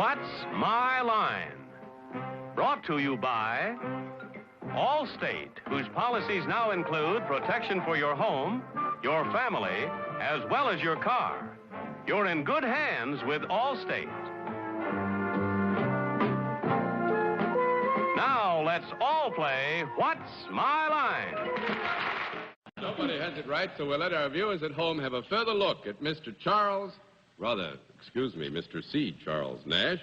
What's My Line? Brought to you by Allstate, whose policies now include protection for your home, your family, as well as your car. You're in good hands with Allstate. Now, let's all play What's My Line? Nobody has it right, so we'll let our viewers at home have a further look at Mr. Mr. C. Charles Nash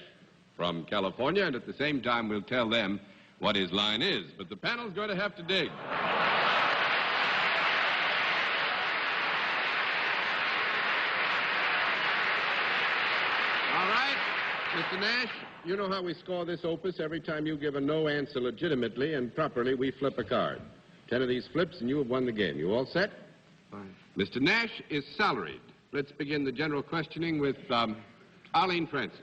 from California, and at the same time we'll tell them what his line is. But the panel's going to have to dig. All right, Mr. Nash, you know how we score this opus. Every time you give a no answer legitimately and properly, we flip a card. 10 of these flips, and you have won the game. You all set? Fine. Mr. Nash is salaried. Let's begin the general questioning with Arlene Francis.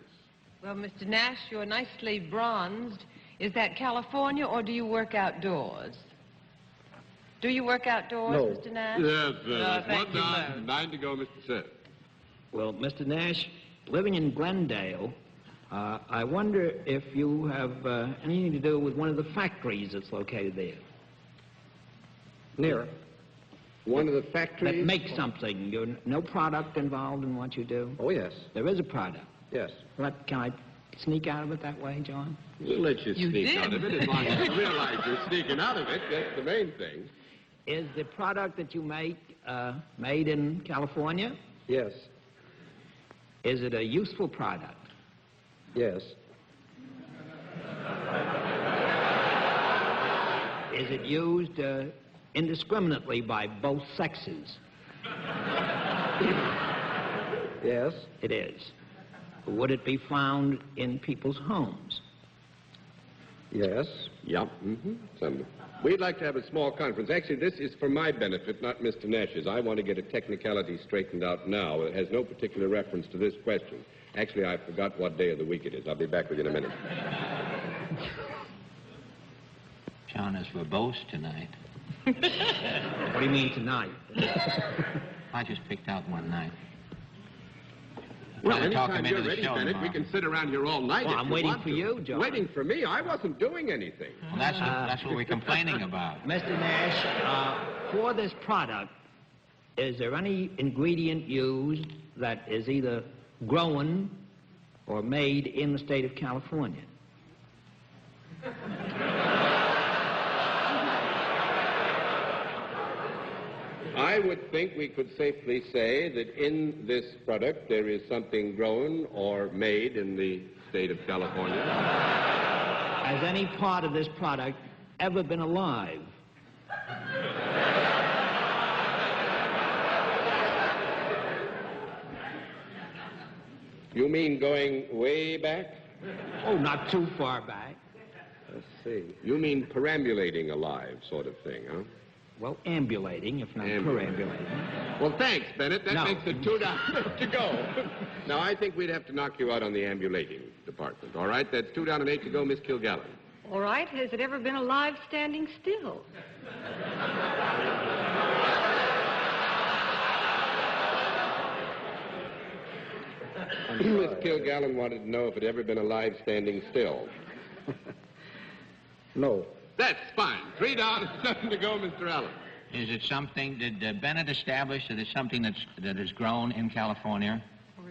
Well, Mr. Nash, you're nicely bronzed. Is that California, or do you work outdoors? Do you work outdoors, No. Mr. Nash? Yes, thank one you, down, Larry. 9 to go, Mr. Seth. Well, Mr. Nash, living in Glendale, I wonder if you have anything to do with one of the factories that's located there. Near. One of the factories... That makes something. You're no product involved in what you do? Oh, yes. There is a product. Yes. Can I sneak out of it that way, John? We'll let you You sneak did. out of it as long as you realize you're sneaking out of it. That's the main thing. Is the product that you make made in California? Yes. Is it a useful product? Yes. Is it used indiscriminately by both sexes? Yes. It is. Would it be found in people's homes? Yes. Yep. We'd like to have a small conference. Actually, this is for my benefit, not Mr. Nash's. I want to get a technicality straightened out now. It has no particular reference to this question. Actually, I forgot what day of the week it is. I'll be back with you in a minute. John is verbose tonight. What do you mean tonight? I just picked out one night. Well, Try to talk him anytime into you're the ready, show Bennett, tomorrow. we can sit around here all night Well, if I'm you waiting want for to. you, John. Waiting for me? I wasn't doing anything. Well, that's what we're complaining about. Mr. Nash, for this product, is there any ingredient used that is either grown or made in the state of California? I would think we could safely say that in this product there is something grown or made in the state of California. Has any part of this product ever been alive? You mean going way back? Oh, not too far back. Let's see. You mean perambulating alive sort of thing, huh? Well, ambulating, if not perambulating. Well, thanks, Bennett. That No. makes it $2 to go. Now, I think we'd have to knock you out on the ambulating department. All right? That's 2 down and 8 to go, Miss Kilgallen. All right. Has it ever been alive standing still? Miss Kilgallen wanted to know if it ever been alive standing still. No. That's fine. 3 down and 7 to go, Mr. Allen. Is it something, did Bennett establish that it's something that is grown in California?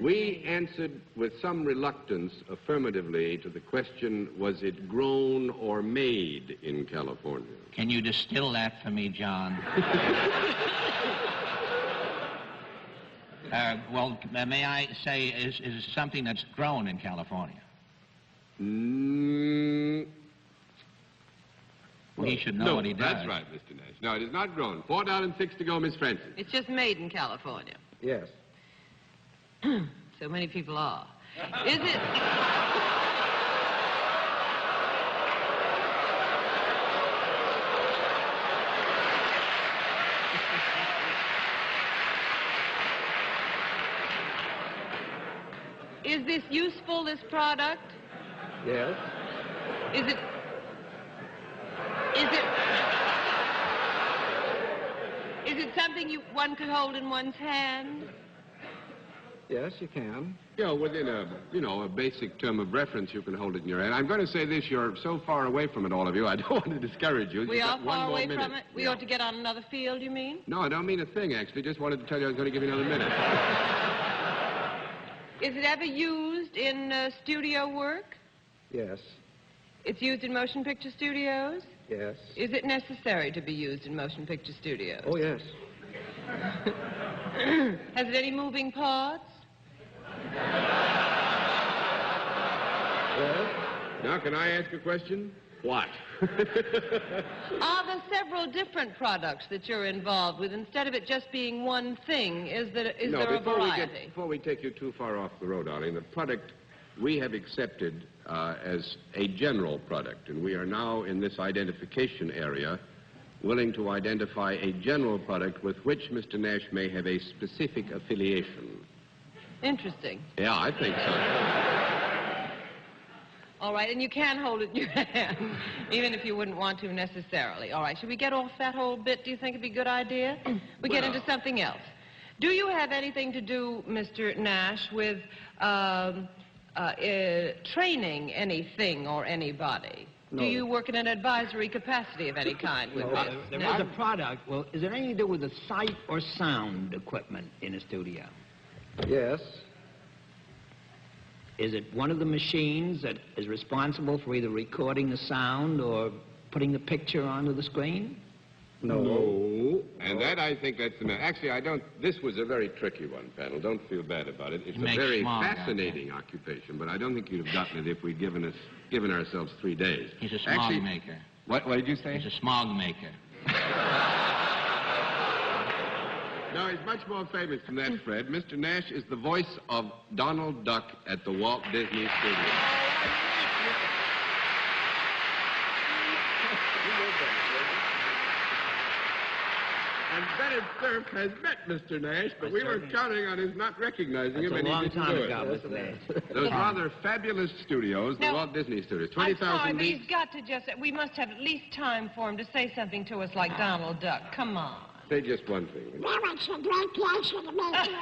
We answered with some reluctance affirmatively to the question, was it grown or made in California? Can you distill that for me, John? May I say, is it something that's grown in California? He should know what he does. That's right, Mr. Nash. No, it is not grown. 4 down and 6 to go, Miss Francis. It's just made in California. Yes. So many people are. Is it... Is this useful, this product? Yes. Is it... Is it something one could hold in one's hand? Yes, you can. You know, within a basic term of reference, you can hold it in your hand. I'm going to say this, you're so far away from it, all of you, I don't want to discourage you. We You've are got one far more away minute. from it? We Yeah. ought to get on another field, you mean? No, I don't mean a thing, actually. Just wanted to tell you I was going to give you another minute. Is it ever used in studio work? Yes. It's used in motion picture studios? Yes. Is it necessary to be used in motion picture studios? Oh, yes. Has it any moving parts? Yes. Now, can I ask a question? What? Are there several different products that you're involved with? Instead of it just being one thing, is there a variety? Before we take you too far off the road, darling, the product we have accepted as a general product, and we are now in this identification area willing to identify a general product with which Mr. Nash may have a specific affiliation. Interesting. Yeah, I think so. All right, and you can hold it in your hand, even if you wouldn't want to necessarily. All right, should we get off that whole bit? Do you think it'd be a good idea? We get into something else. Do you have anything to do, Mr. Nash, with training anything or anybody? No. Do you work in an advisory capacity of any kind with this? There No? is a product. Well, is there anything to do with the sight or sound equipment in a studio? Yes. Is it one of the machines that is responsible for either recording the sound or putting the picture onto the screen? No. And that, I think, that's the... Actually, I don't... This was a very tricky one, panel. Don't feel bad about it. It's a Makes very smog out fascinating occupation, but I don't think you'd have gotten it if we'd given ourselves 3 days. He's a smog Actually, maker. What did you say? He's a smog maker. No, he's much more famous than that, Fred. Mr. Nash is the voice of Donald Duck at the Walt Disney Studios. And Bennett Cerf has met Mr. Nash, but we were counting on his not recognizing him, That's a and he long didn't time do it. ago, Mr. Nash. Those rather fabulous studios, the Now, Walt Disney Studios, I'm sorry, 20,000 but each. he's got to just... We must have at least time for him to say something to us like Donald Duck. Come on. Say just one thing. Well, it's a great pleasure to meet you.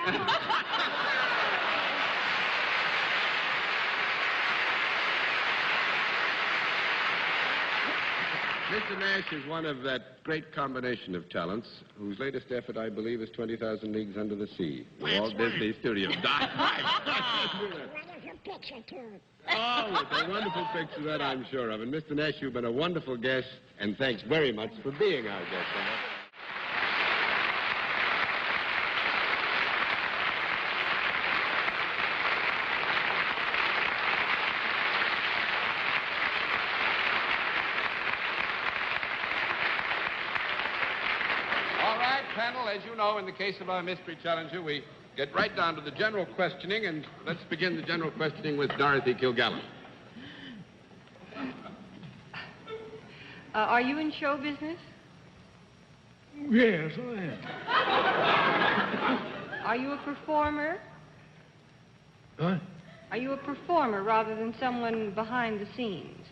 Mr. Nash is one of that great combination of talents whose latest effort, I believe, is 20,000 Leagues Under the Sea. The That's Walt right. Disney Studios. Wonderful picture, too. Oh, it's a wonderful picture, that I'm sure of. And Mr. Nash, you've been a wonderful guest, and thanks very much for being our guest. All right, panel, as you know, in the case of our mystery challenger, we get right down to the general questioning, and let's begin the general questioning with Dorothy Kilgallen. Are you in show business? Yes, I am. Are you a performer? What? Are you a performer rather than someone behind the scenes?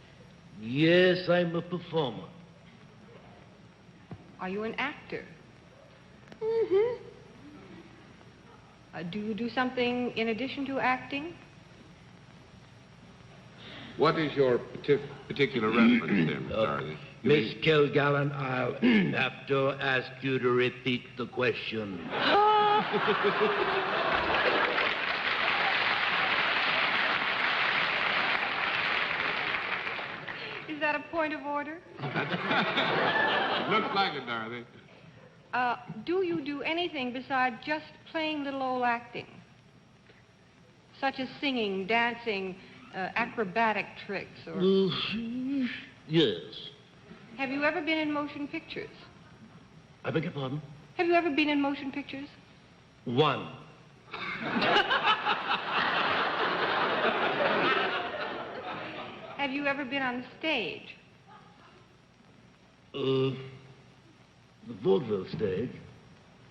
Yes, I'm a performer. Are you an actor? Mm-hmm. Do you do something in addition to acting? What is your particular reference there, Miss Dorothy? You Miss mean- Kilgallen, I'll have to ask you to repeat the question. Is that a point of order? Looks like it, Dorothy. Do you do anything besides just plain little old acting? Such as singing, dancing, acrobatic tricks, or... Yes. Have you ever been in motion pictures? I beg your pardon? Have you ever been in motion pictures? One. Have you ever been on the stage? The vaudeville stage.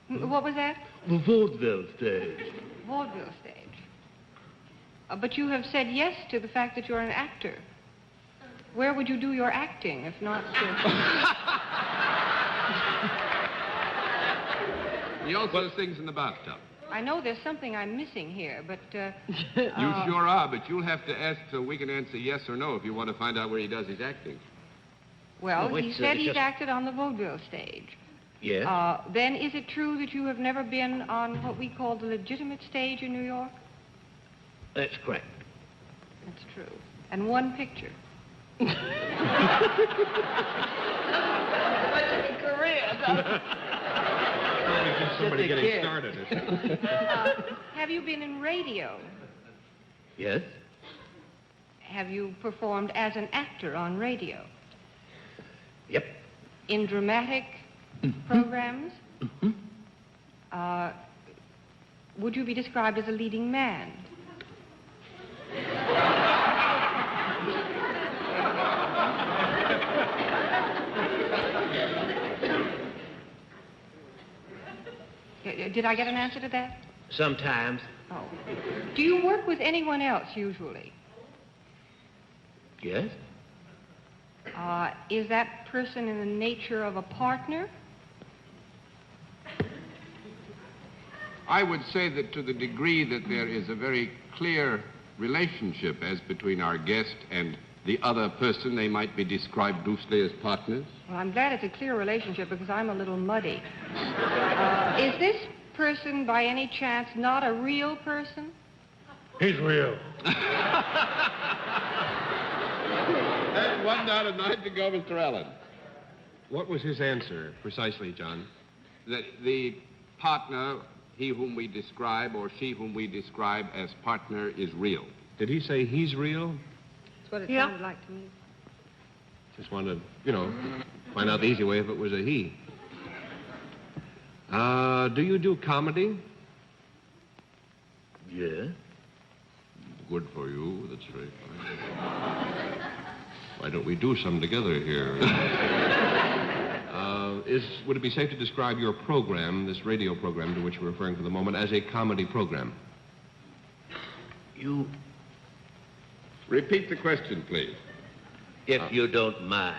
What was that? The vaudeville stage. Vaudeville stage. But you have said yes to the fact that you're an actor. Where would you do your acting if not He also sings in the bathtub. I know there's something I'm missing here, but... You sure are, but you'll have to ask so we can answer yes or no if you want to find out where he does his acting. Well, No, he it's, said it's he's just- acted on the vaudeville stage. Yes? Then is it true that you have never been on what we call the legitimate stage in New York? That's correct. That's true. And one picture. What's a career? Somebody Just a getting kid. started. Have you been in radio? Yes? Have you performed as an actor on radio? Yep. In dramatic programs? Would you be described as a leading man? Did I get an answer to that? Sometimes. Oh. Do you work with anyone else usually? Yes? Is that person in the nature of a partner? I would say that to the degree that there is a very clear relationship as between our guest and the other person, they might be described loosely as partners. Well, I'm glad it's a clear relationship because I'm a little muddy. Is this person by any chance not a real person? He's real. That's 1 down and 9 to go, Mr. Allen. What was his answer precisely, John? That the partner, he whom we describe or she whom we describe as partner, is real. Did he say he's real? That's what it Yeah. sounded like to me. Just wanted to, find out the easy way if it was a he. Do you do comedy? Yes? Good for you. That's very fine. Why don't we do some together here? Would it be safe to describe your program, this radio program to which we're referring for the moment, as a comedy program? You, Repeat the question, please. if you don't mind.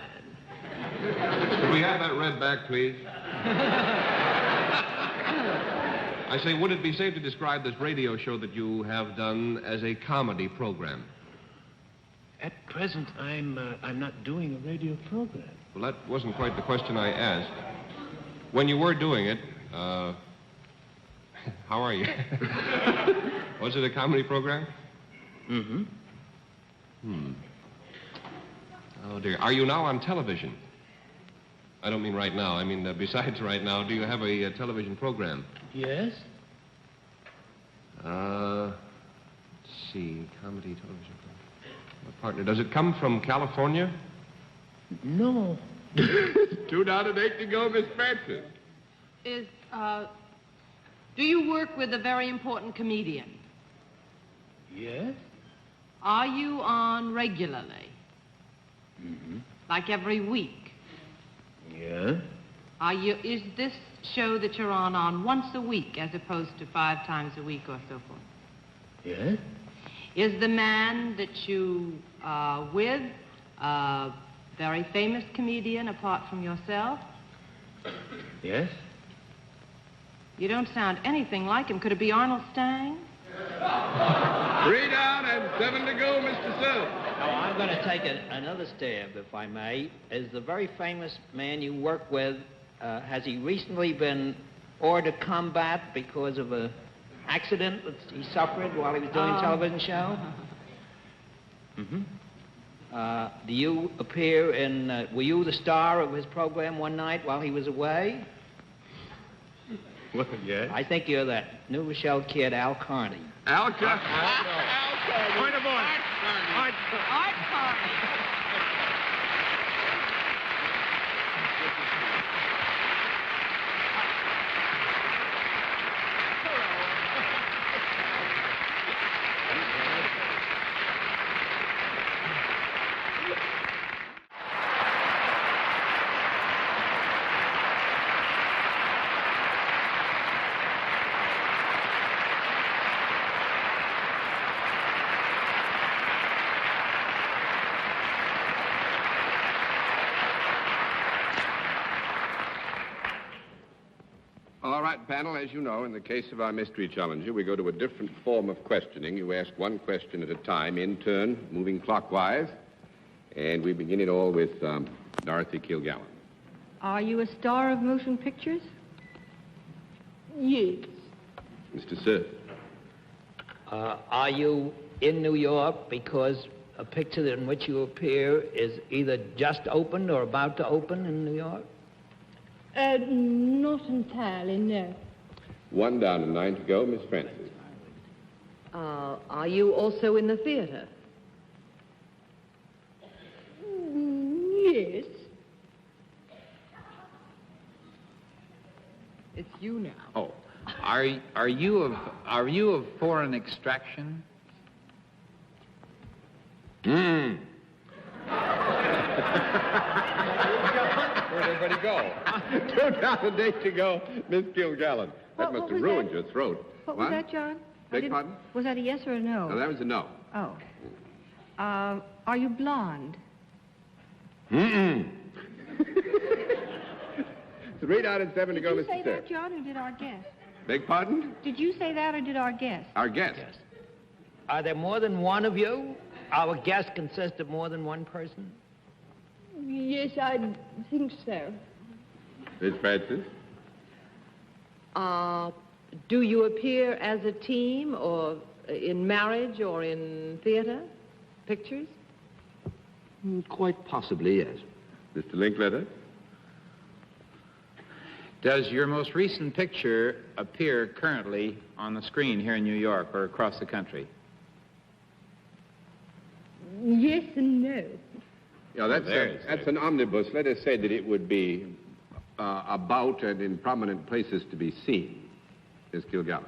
Could we have that read back, please? I say, would it be safe to describe this radio show that you have done as a comedy program? At present, I'm not doing a radio program. Well, that wasn't quite the question I asked. When you were doing it, how are you? Was it a comedy program? Mm-hmm. Oh, dear. Are you now on television? I don't mean right now. I mean, besides right now, do you have a television program? Yes? Let's see. Comedy television program. My partner, does it come from California? No. 2 down and 8 to go, Miss Francis. Do you work with a very important comedian? Yes? Are you on regularly? Mm-hmm. Like every week? Yeah? Is this show that you're on once a week as opposed to 5 times a week or so forth? Yes? Is the man that you are with a very famous comedian apart from yourself? Yes? You don't sound anything like him. Could it be Arnold Stang? 3 down and 7 to go, Mr. Silk. Now, I'm going to take another stab, if I may. Is the very famous man you work with, has he recently been hors de combat because of an accident that he suffered while he was doing a television show? Mm-hmm. Do you appear in, were you the star of his program one night while he was away? Well, yes. I think you're that New Rochelle kid, Al Carney. Al Carney. Point of order. Art Carney. panel, as you know, in the case of our mystery challenger, we go to a different form of questioning. You ask one question at a time, in turn, moving clockwise. And we begin it all with Dorothy Kilgallen. Are you a star of motion pictures? Yes. Mr. Sir. Are you in New York because a picture in which you appear is either just opened or about to open in New York? Not entirely, no. 1 down and 9 to go, Miss Francis. Are you also in the theater? Yes. It's you now. Oh, are you of foreign extraction? Where'd everybody go? 2 down and 8 to go, Miss Kilgallen. That must have ruined your throat. What was that, John? Beg pardon? Was that a yes or a no? No, that was a no. Oh. Are you blonde? 3 down and 7 to go, Did you Mr. say Sir. that, John, or did our guest? Beg pardon? Did you say that, or did our guest? Our guest. Are there more than one of you? Our guest consists of more than one person? Yes, I think so. Miss Francis. Do you appear as a team, or in marriage, or in theater pictures? Quite possibly, yes. Mr. Linkletter. Does your most recent picture appear currently on the screen here in New York or across the country? Yes and no. Yeah, that's an omnibus. Let us say that it would be about and in prominent places to be seen. Miss Kilgallen.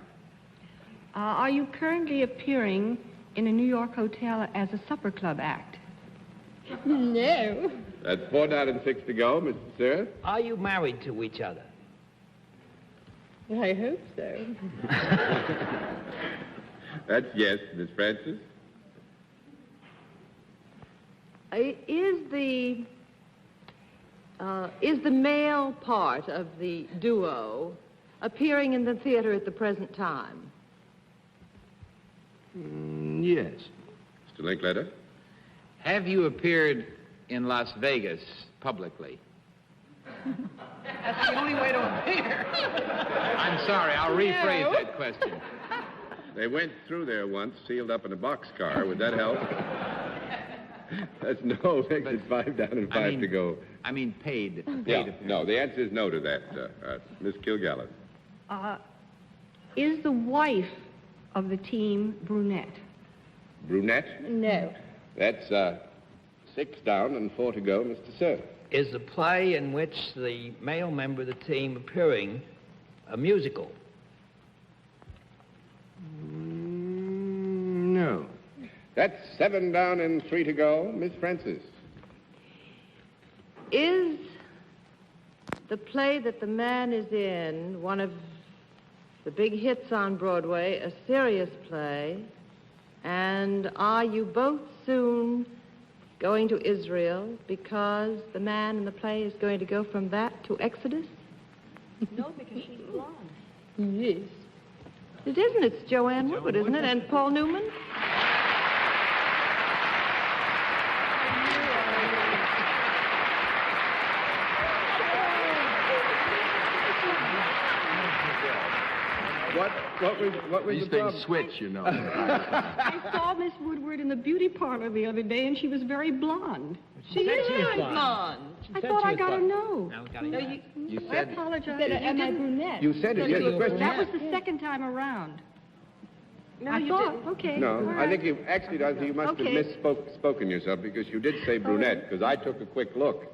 Are you currently appearing in a New York hotel as a supper club act? No. That's 4 down and 6 to go, Mr. Sir. Are you married to each other? I hope so. That's yes, Miss Francis. Is the male part of the duo appearing in the theater at the present time? Yes. Mr. Linkletter. Have you appeared in Las Vegas publicly? That's the only way to appear. I'm sorry, I'll rephrase that question. They went through there once, sealed up in a boxcar. Would that help? That's no. Makes it 5 down and 5 to go. I mean paid. Yeah, no, the answer is no to that, Miss Kilgallen. Is the wife of the team brunette? Brunette? No. That's 6 down and 4 to go, Mr. Sir. Is the play in which the male member of the team appearing a musical? No. That's 7 down and 3 to go, Miss Francis. Is the play that the man is in one of the big hits on Broadway, a serious play? And are you both soon going to Israel because the man in the play is going to go from that to Exodus? No, because she's blonde. Yes. It isn't. It's Joanne Woodward, isn't it? And Paul Newman? What was These the things problem? switch, you know. I saw Miss Woodward in the beauty parlor the other day, and she was very blonde. She is blonde. I thought I got to know. No, You I said apologize. Am I brunette? You said it, yes. The question. That was the second time around. No, I you thought, didn't. okay. No, all I right. think you actually, Dorothy, you must Okay. have misspoken yourself because you did say brunette, because I took a quick look.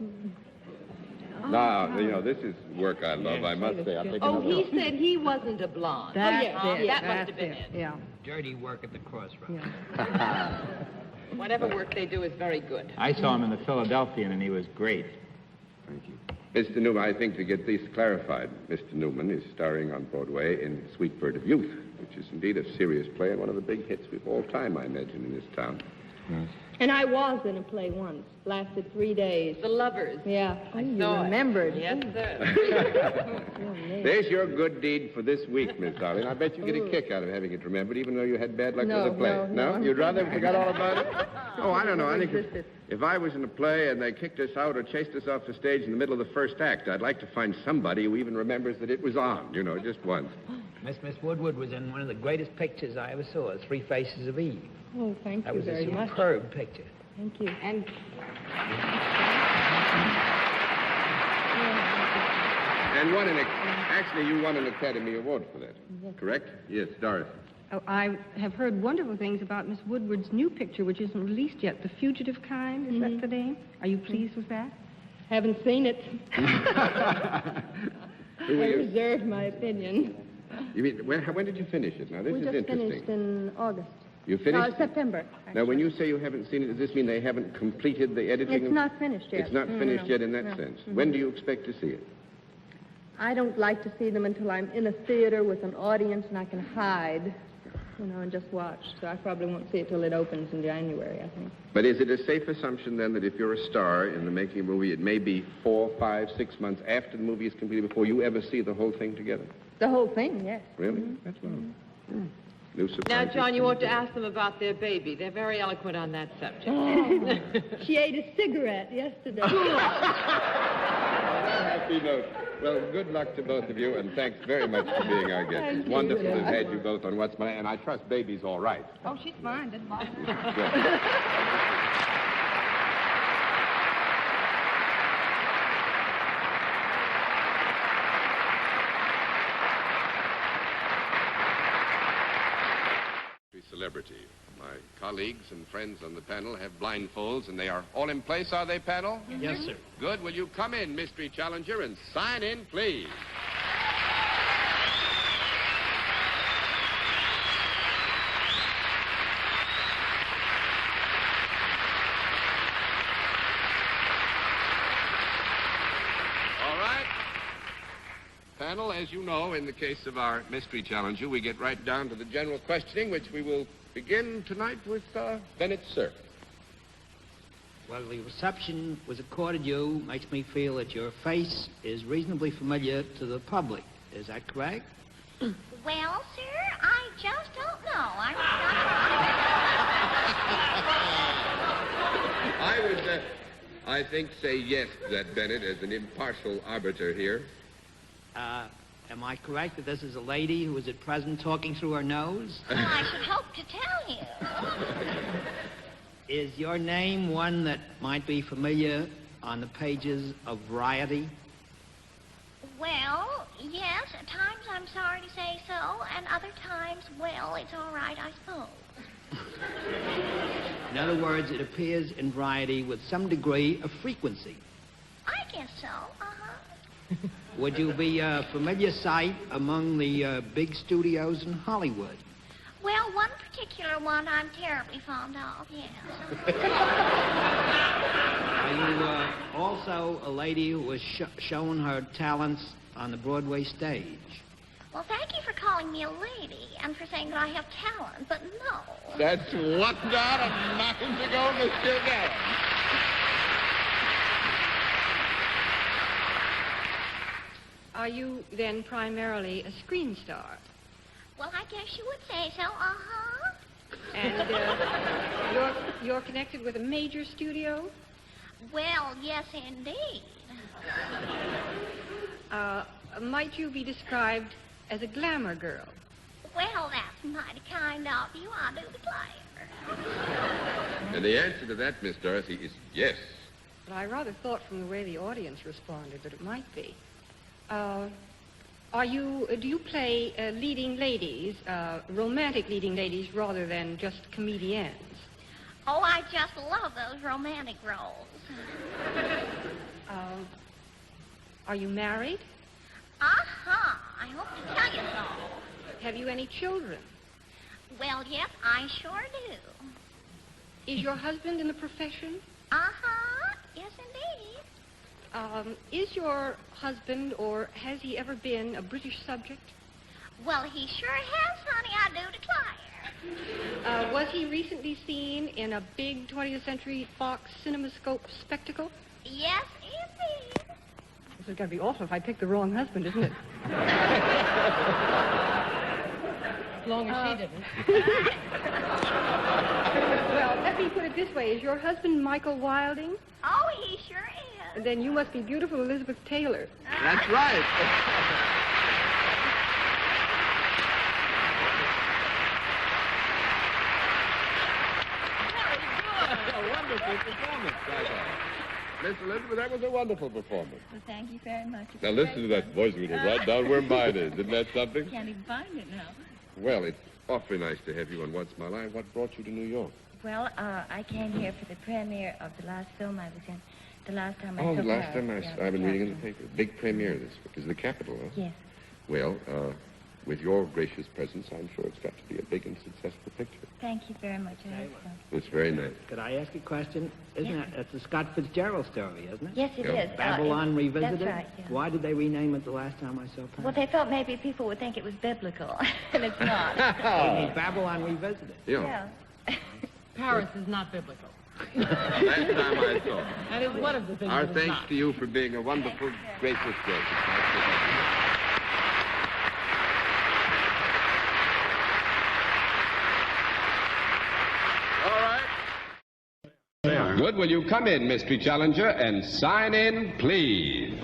Now, you know, this is work I love, I must say. I'll take Oh, another he look. said he wasn't a blonde. That's yes, it. that must That's have been it. it. Yeah. dirty work at the crossroads. Whatever work they do is very good. I saw him in the Philadelphian, and he was great. Thank you. Mr. Newman, I think to get this clarified, Mr. Newman is starring on Broadway in Sweet Bird of Youth, which is indeed a serious play and one of the big hits of all time, I imagine, in this town. And I was in a play once. Lasted 3 days. The Lovers. Yeah. I you saw it. remembered. Yes, sir. There's your good deed for this week, Miss Darling. I bet you get a kick out of having it remembered, even though you had bad luck No, with the play. no. You'd rather have forgot all about it? Oh, I don't know. I think Existed. if I was in a play and they kicked us out or chased us off the stage in the middle of the first act, I'd like to find somebody who even remembers that it was on, just once. Miss Woodward was in one of the greatest pictures I ever saw, Three Faces of Eve. Oh, thank That you was very a much. superb picture. Thank you. And And actually, you won an Academy Award for that, correct? Yes, Dorothy. Oh, I have heard wonderful things about Miss Woodward's new picture, which isn't released yet. The Fugitive Kind, is that the name? Are you pleased with that? haven't seen it. I Who were you? reserve my opinion. You mean, when did you finish it? Now, this We is just interesting. finished in August. You finished? September. Now, when you say you haven't seen it, does this mean they haven't completed the editing? It's not finished yet. It's not finished No, yet in that no. sense. Mhm. When do you expect to see it? I don't like to see them until I'm in a theater with an audience and I can hide, and just watch. So I probably won't see it till it opens in January, I think. But is it a safe assumption, then, that if you're a star in the making of a movie, it may be 4, 5, 6 months after the movie is completed before you ever see the whole thing together? The whole thing, yes. Really? That's long. New Now, surprises. John, you ought to ask them about their baby. They're very eloquent on that subject. Oh, she ate a cigarette yesterday. Happy note. Well, good luck to both of you, and thanks very much for being our guests. Thank It's you. wonderful to have had you both on What's My... And I trust baby's all right. Oh, she's fine. Doesn't bother me. Good. Celebrity. My colleagues and friends on the panel have blindfolds, and they are all in place, are they, panel? Yes, sir. Good. Will you come in, Mystery Challenger, and sign in, please? All right. Panel, as you know, in the case of our Mystery Challenger, we get right down to the general questioning, which we will begin tonight with Bennett Cerf. Well, the reception was accorded you makes me feel that your face is reasonably familiar to the public. Is that correct? Well, sir, I just don't know. I would, I think, say yes to that, Bennett, as an impartial arbiter here. Am I correct that this is a lady who is at present talking through her nose? Well, I should hope to tell you. Is your name one that might be familiar on the pages of Variety? Well, yes, at times I'm sorry to say so, and other times, well, it's all right, I suppose. In other words, it appears in Variety with some degree of frequency. I guess so, uh-huh. Would you be a familiar sight among the big studios in Hollywood? Well, one particular one I'm terribly fond of, yes. Are you also a lady who has shown her talents on the Broadway stage? Well, thank you for calling me a lady and for saying that I have talent, but no. That's what not a knocking to go, Mr. Gallen. Are you then primarily a screen star? Well, I guess you would say so, uh-huh. And you're connected with a major studio? Well, yes, indeed. Might you be described as a glamour girl? Well, that's mighty kind of you. I do declare. And the answer to that, Miss Dorothy, is yes. But I rather thought from the way the audience responded that it might be. Do you play leading ladies, romantic leading ladies, rather than just comedians? Oh, I just love those romantic roles. Are you married? Uh-huh. I hope to tell you so. Have you any children? Well, yes, I sure do. Is your husband in the profession? Uh-huh. Yes, indeed. Is your husband, or has he ever been, a British subject? Well, he sure has, honey. I do declare. Was he recently seen in a big 20th Century Fox CinemaScope spectacle? Yes, indeed. This is going to be awful if I pick the wrong husband, isn't it? As long as she didn't. Well, let me put it this way. Is your husband Michael Wilding? Oh, he sure is. Then you must be beautiful Elizabeth Taylor. That's right. A wonderful performance, I thought. Miss Elizabeth, that was a wonderful performance. Well, thank you very much. Now listen to that voice with it right down where mine is. Isn't that something? Can't even find it now. Well, it's awfully nice to have you on Once in My Life. What brought you to New York? Well, I came here for the premiere of the last film I was in. The last time I Oh, saw the last time Paris. I've been reading in the paper. Big premiere this week. Is the Capitol, huh? Yes. Well, with your gracious presence, I'm sure it's got to be a big and successful picture. Thank you very much. I hope so. It's very nice. Could I ask a question? That's a Scott Fitzgerald story, isn't it? Yes, it is. Babylon Revisited? That's right, yeah. Why did they rename it the last time I saw Paris? Well, they thought maybe people would think it was biblical, and it's not. They need Babylon Revisited. Yeah. Paris is not biblical. Last time I saw. That is one of the things Our that is thanks not. to you for being a wonderful, gracious guest. It's nice to have you. All right. Good. Will you come in, Mystery Challenger, and sign in, please?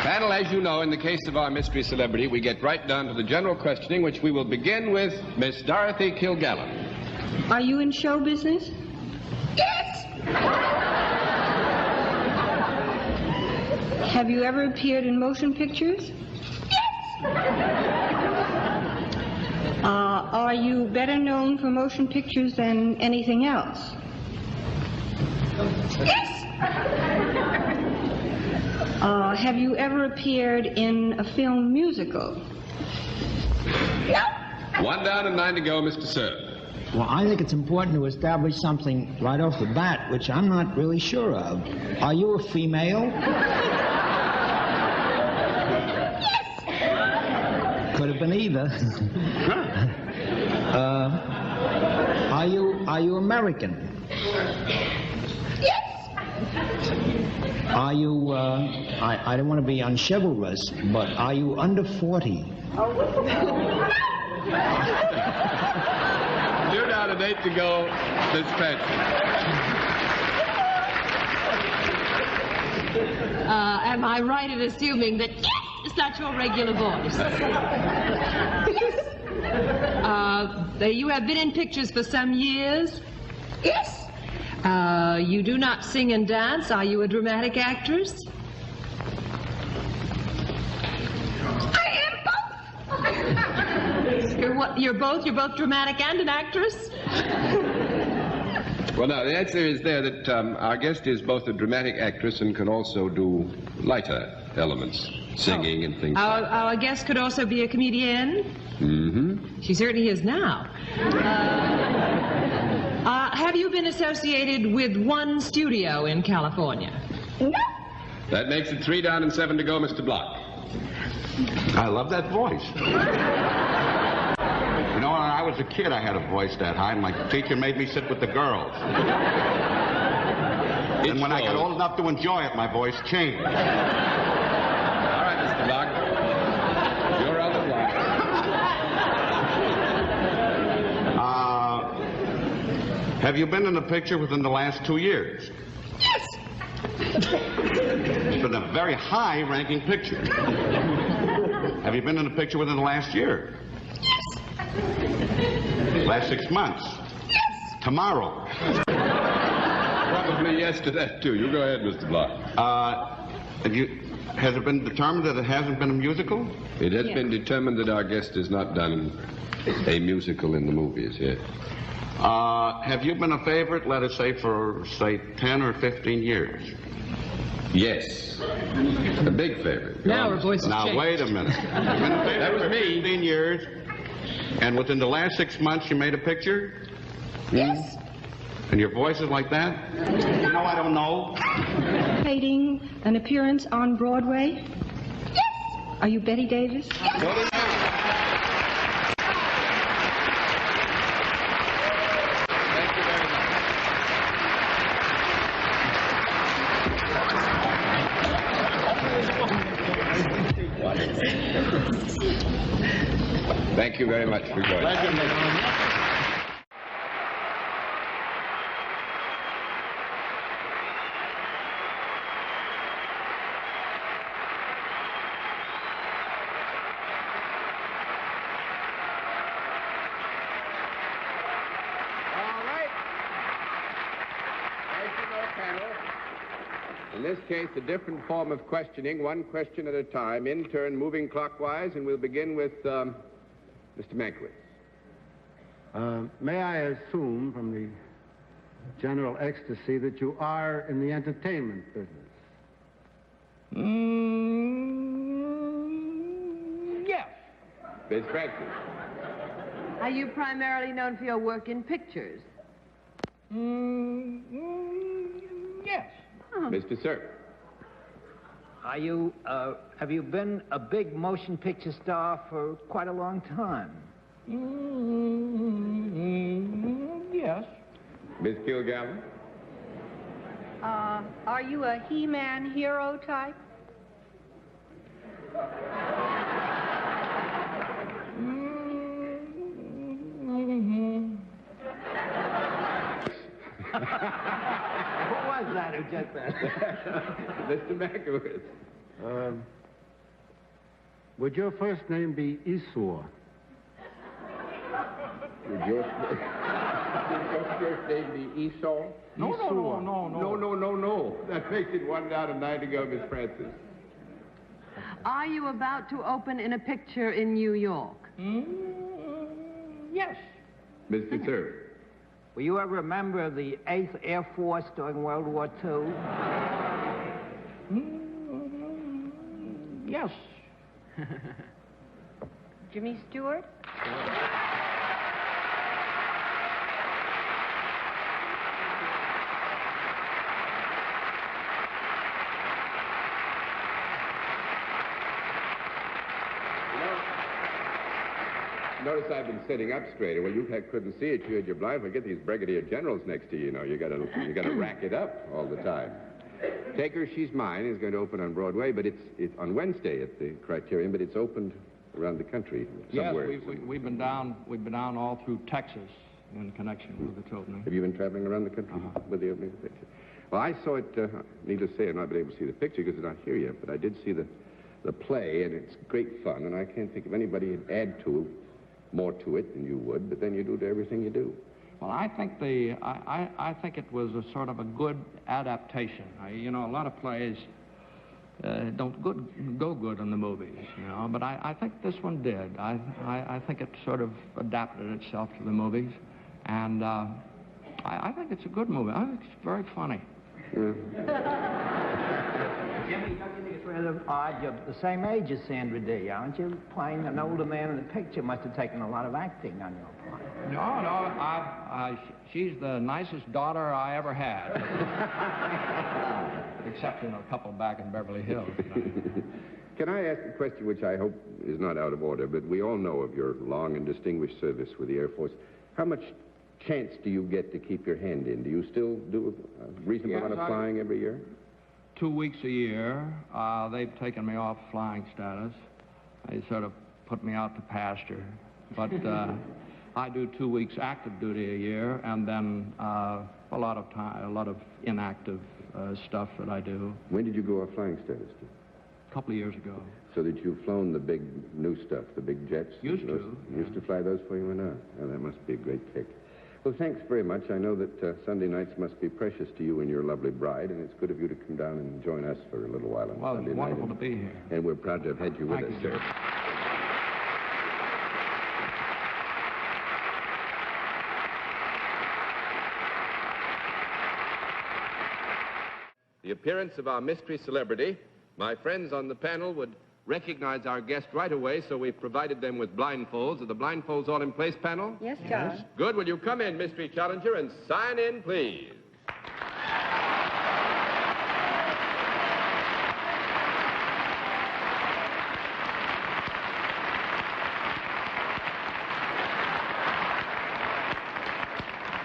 Panel, as you know, in the case of our mystery celebrity, we get right down to the general questioning, which we will begin with Miss Dorothy Kilgallen. Are you in show business? Yes! Have you ever appeared in motion pictures? Are you better known for motion pictures than anything else? Yes! Have you ever appeared in a film musical? No. 1 down and 9 to go, Mr. Sir. Well, I think it's important to establish something right off the bat, which I'm not really sure of. Are you a female? Yes. Could have been either. Are you American? Yes. Are you, I don't want to be unchivalrous, but are you under 40? 2 down and 8 to go, Miss Patsy. Am I right in assuming that is not your regular voice? You have been in pictures for some years? Yes. You do not sing and dance. Are you a dramatic actress? I am both. You're what? You're both dramatic and an actress? Well, now, the answer is there that our guest is both a dramatic actress and can also do lighter elements, singing and things like that. Our guest could also be a comedian. Mm-hmm. She certainly is now. Have you been associated with one studio in California? No. That makes it 3 down and 7 to go, Mr. Block. I love that voice. You know, when I was a kid, I had a voice that high, and my teacher made me sit with the girls. And when I got old enough to enjoy it, my voice changed. All right, Mr. Block. You're on the block. Have you been in a picture within the last 2 years? Yes. It's been a very high-ranking picture. Have you been in a picture within the last year? Yes. Last 6 months? Yes. Tomorrow? Probably yes to that, too. You go ahead, Mr. Block. Has it been determined that it hasn't been a musical? It has been determined that our guest has not done a musical in the movies, yes. Have you been a favorite, let us say, for, 10 or 15 years? Yes. A big favorite. Now her voice has Now, changed. wait a minute. You've been a favorite That was for me. 15 years, and within the last 6 months you made a picture? Yes. And your voice is like that? You know, I don't know. Anticipating an appearance on Broadway? Yes. Are you Betty Davis? Yes. Thank you very much for joining us. In this case, a different form of questioning, one question at a time, in turn, moving clockwise, and we'll begin with Mr. Mankiewicz. May I assume from the general ecstasy that you are in the entertainment business? Yes. Miss Francis. Are you primarily known for your work in pictures? Yes. Mr. Cerf. Are you, have you been a big motion picture star for quite a long time? Yes. Miss Kilgallen. Are you a He-Man hero type? Who was that who just said? Mr. Mankiewicz. Would your first name be Esau? Would your first name be Esau? No. That makes it one down a night ago, Miss Francis. Are you about to open in a picture in New York? Yes. Mr. Cerf. Were you ever a member of the 8th Air Force during World War II? Yes. Jimmy Stewart? Notice I've been sitting up straighter. Well, you couldn't see it. You had your blind. Forget these brigadier generals next to you. You know, you got to rack it up all the time. Take Her, She's Mine is going to open on Broadway, but it's on Wednesday at the Criterion, but it's opened around the country somewhere. Yes, we've been down all through Texas in connection with its opening. Have you been traveling around the country with the opening of the picture? Well, I saw it. Needless to say, I've not been able to see the picture because it's not here yet, but I did see the play, and it's great fun. And I can't think of anybody who'd add more to it than you would, but then you do to everything you do. Well, I think I think it was a sort of a good adaptation. You know, a lot of plays don't go good in the movies, you know, but I think this one did. I think it sort of adapted itself to the movies, and I think it's a good movie. I think it's very funny. Jimmy, don't you think it's rather odd? You're the same age as Sandra Dee, aren't you? Playing an older man in the picture must have taken a lot of acting on your part. No, she's the nicest daughter I ever had. Except in a couple back in Beverly Hills. Can I ask a question which I hope is not out of order, but we all know of your long and distinguished service with the Air Force. How much chance do you get to keep your hand in? Do you still do a reasonable amount of flying every year? 2 weeks a year. They've taken me off flying status. They sort of put me out to pasture. But I do 2 weeks active duty a year, and then a lot of inactive stuff that I do. When did you go off flying status? A couple of years ago. So that you've flown the big new stuff, the big jets? Used to. Used to fly those for you or not? Oh, that must be a great kick. Well, thanks very much. I know that Sunday nights must be precious to you and your lovely bride, and it's good of you to come down and join us for a little while on Well, Sunday it's night. wonderful to be here. And we're proud to have had you with us, sir. The appearance of our mystery celebrity, my friends on the panel would recognize our guest right away, so we've provided them with blindfolds. Are the blindfolds all in place, panel? Yes, John. Good. Will you come in, mystery challenger, and sign in, please?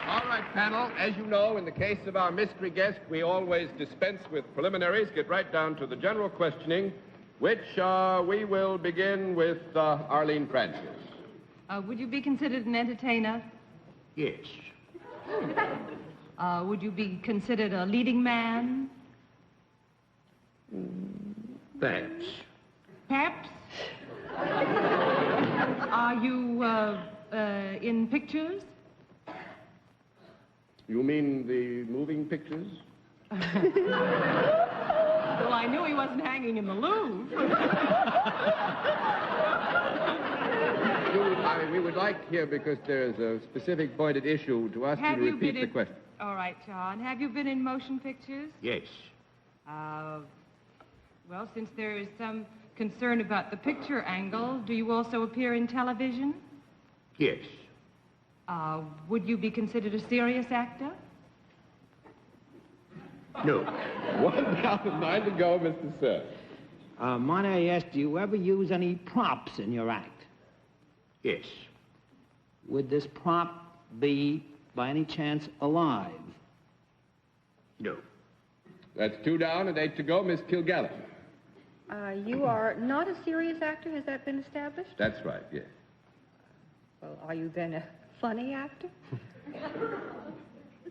All right, panel. As you know, in the case of our mystery guest, we always dispense with preliminaries, get right down to the general questioning, which we will begin with Arlene Francis. Would you be considered an entertainer? Yes. Would you be considered a leading man? Perhaps. Perhaps? Are you in pictures? You mean the moving pictures? Well, I knew he wasn't hanging in the Louvre. We would like here, because there's a specific point at issue, to ask you to repeat the question. All right, John. Have you been in motion pictures? Yes. Well, since there is some concern about the picture angle, do you also appear in television? Yes. Would you be considered a serious actor? No. 1 down and 9 to go, Mr. Sir. Might I ask, do you ever use any props in your act? Yes. Would this prop be, by any chance, alive? No. That's 2 down and 8 to go, Miss Kilgallen. You are not a serious actor, has that been established? That's right, yes. Well, are you then a funny actor?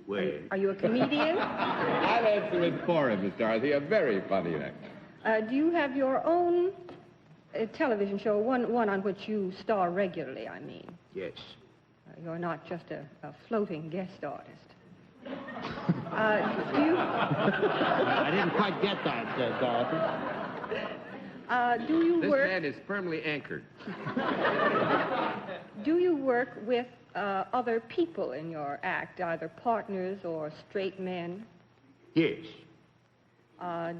Well. Are you a comedian? I'll answer it for him, Miss Dorothy. A very funny actor. Do you have your own television show, one on which you star regularly, I mean? Yes. You're not just a floating guest artist. Do you... I didn't quite get that, Dorothy. Do you This work... man is firmly anchored. Do you work with other people in your act, either partners or straight men? Yes.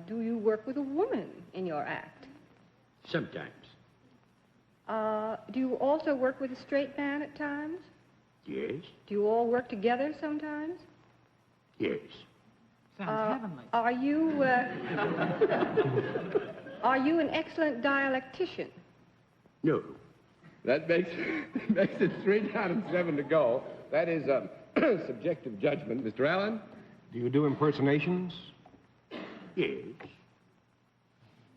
Do you work with a woman in your act? Sometimes. Do you also work with a straight man at times? Yes. Do you all work together sometimes? Yes. Sounds heavenly. Are you an excellent dialectician? No. That makes it 3 down and 7 to go. That is a subjective judgment. Mr. Allen? Do you do impersonations? Yes.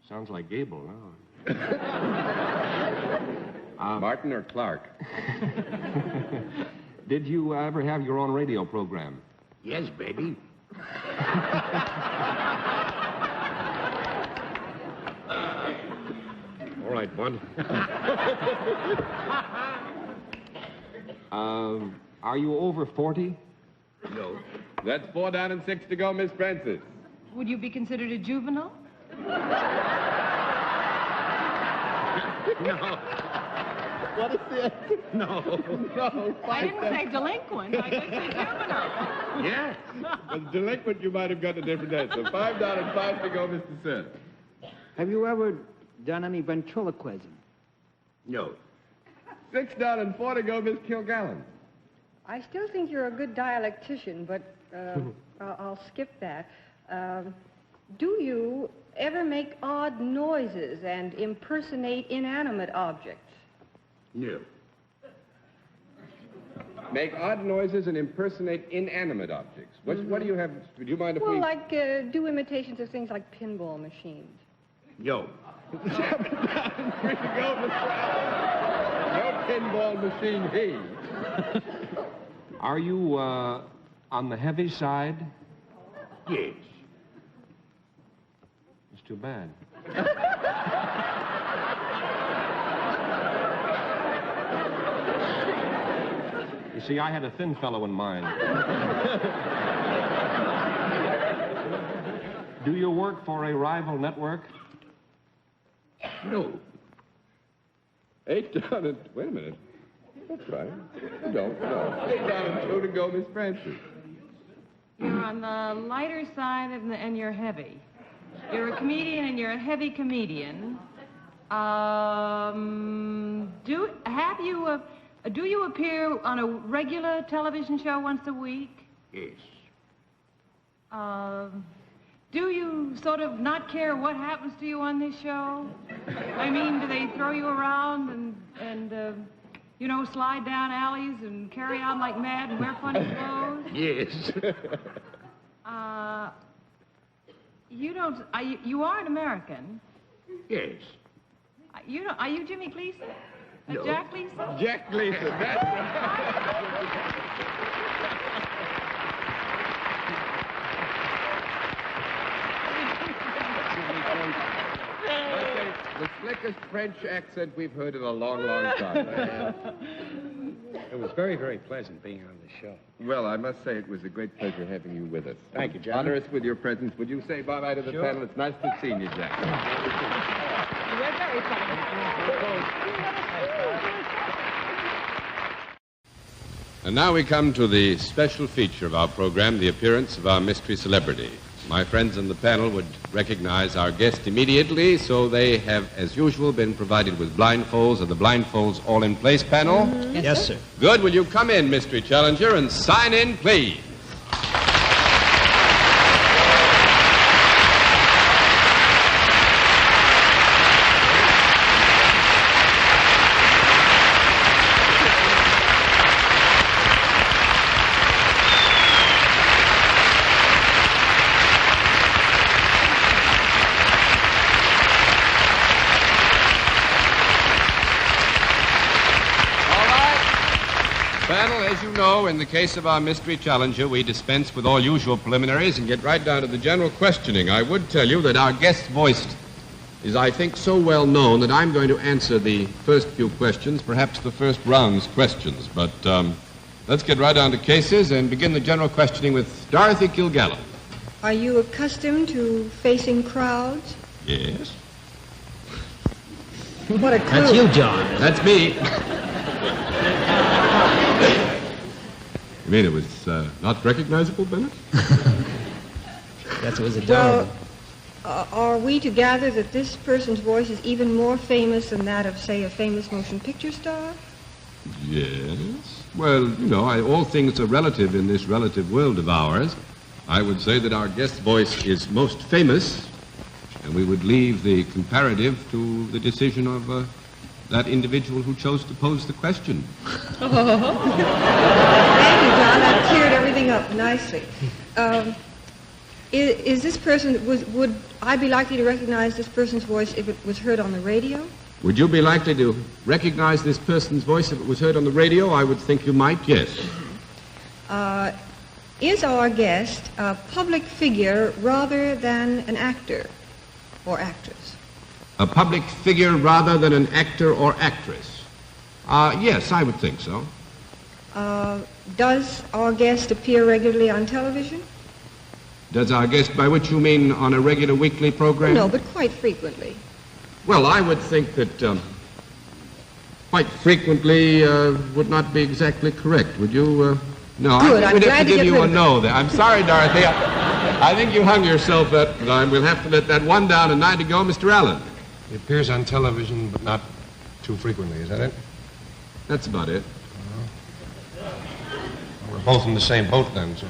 Sounds like Gable now. Martin or Clark? Did you ever have your own radio program? Yes, baby. All right, bud. Are you over 40? No. That's 4 down and 6 to go, Miss Francis. Would you be considered a juvenile? No. What is this? No. No. I didn't say delinquent. I did say juvenile. Yes. As delinquent, you might have gotten a different answer. 5 down and 5 to go, Mr. Sin. Have you ever done any ventriloquism? No. 6 down and 4 to go, Miss Kilgallen. I still think you're a good dialectician, but I'll skip that. Do you ever make odd noises and impersonate inanimate objects? No. Make odd noises and impersonate inanimate objects. What do you have? Do you mind if Well, we... like do imitations of things like pinball machines. No. No pinball machine, he. Are you on the heavy side? Yes. It's too bad. You see, I had a thin fellow in mind. Do you work for a rival network? No. 8 down and... Wait a minute. That's right. You don't. No. 8 down and 2 to go, Miss Francis. You're on the lighter side and you're heavy. You're a comedian and you're a heavy comedian. Do you appear on a regular television show once a week? Yes. Do you sort of not care what happens to you on this show? I mean, do they throw you around and slide down alleys and carry on like mad and wear funny clothes? Yes. You are an American. Yes. Are you Jimmy Gleason? No. Jack Gleason? Jack Gleason, that's the slickest French accent we've heard in a long, long time. It was very, very pleasant being on the show. Well, I must say it was a great pleasure having you with us. Thank you, gentlemen. Honor us with your presence. Would you say bye-bye to the Sure. panel? It's nice to see you, Jack. You were very funny. And now we come to the special feature of our program, the appearance of our mystery celebrity. My friends on the panel would recognize our guest immediately, so they have, as usual, been provided with blindfolds. Are the blindfolds all in place, panel? Mm-hmm. Yes, sir. Good. Will you come in, Mystery Challenger, and sign in, please? Panel, as you know, in the case of our mystery challenger, we dispense with all usual preliminaries and get right down to the general questioning. I would tell you that our guest's voice is, I think, so well known that I'm going to answer the first few questions, perhaps the first round's questions. But let's get right down to cases and begin the general questioning with Dorothy Kilgallen. Are you accustomed to facing crowds? Yes. What a clue. That's you, John. That's me. You mean it was not recognizable, Bennett? That was adorable. Well, are we to gather that this person's voice is even more famous than that of, say, a famous motion picture star? Yes. Well, you know, all things are relative in this relative world of ours. I would say that our guest's voice is most famous, and we would leave the comparative to the decision of that individual who chose to pose the question. Thank you, John. That cleared everything up nicely. Is this person, would I be likely to recognize this person's voice if it was heard on the radio? Would you be likely to recognize this person's voice if it was heard on the radio? I would think you might, yes. Is our guest a public figure rather than an actor or actress? A public figure rather than an actor or actress? Yes, I would think so. Does our guest appear regularly on television? Does our guest, by which you mean on a regular weekly program? No, but quite frequently. Well, I would think that quite frequently would not be exactly correct. Would you? No, Good, I I'm think we'd glad have to to give get you rid a of it. no there. I'm sorry, Dorothy. I think you hung yourself that time. We'll have to let that one down and 9 to go. Mr. Allen. He appears on television, but not too frequently. Is that it? That's about it. We're both in the same boat then. So